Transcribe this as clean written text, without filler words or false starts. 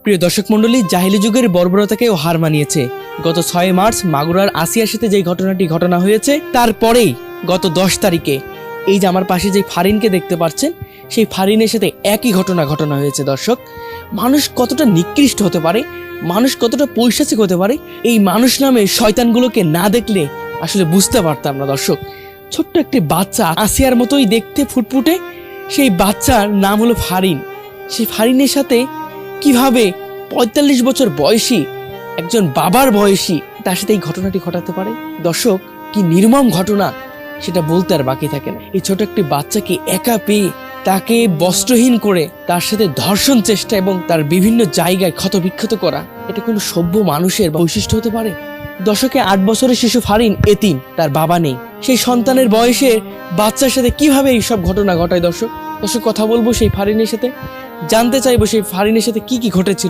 প্রিয় দর্শক মণ্ডলী, জাহিলি যুগের বর্বরতাকেও হার মানিয়েছে। গত 6 মার্চ মাগুরার আসিয়ার সাথে যে ঘটনাটি ঘটনা হয়েছে, তারপরেই গত 10 তারিখে এই যে আমার পাশে যে ফারিনকে দেখতে পাচ্ছেন, সেই ফারিনের সাথে একই ঘটনা হয়েছে। দর্শক, মানুষ কতটা নিকৃষ্ট হতে পারে, মানুষ কতটা পৈশাচিক হতে পারে, এই মানুষ নামে শয়তানগুলোকে না দেখলে আসলে বুঝতে পারতাম না। দর্শক, ছোট্ট একটি বাচ্চা, আসিয়ার মতোই দেখতে ফুটফুটে, সেই বাচ্চার নাম হলো ফারিন। সেই ফারিনের সাথে কিভাবে 45 বছর বয়সী একজন বাবার বয়সী তার সাথে এই ঘটনাটি ঘটাতে পারে? দর্শক, কি নির্মম ঘটনা সেটা বলতে আর বাকি থাকে না। এই ছোট একটি বাচ্চাকে একা পেয়ে তাকে বস্ত্রহীন করে তার সাথে ধর্ষণ চেষ্টা এবং তার বিভিন্ন জায়গায় ক্ষতবিক্ষত করা, এটা কোনো সভ্য মানুষের বৈশিষ্ট্য হতে পারে? দশকে 8 বছরের শিশু ফারিন এতিম, তার বাবা নেই। সেই সন্তানের বয়সে বাচ্চার সাথে কিভাবে এইসব ঘটনা ঘটায়? দর্শক, কথা বলবো সেই ফারিনের সাথে, জানতে চাইবো সেই ফারিনের সাথে কি কি ঘটেছিল।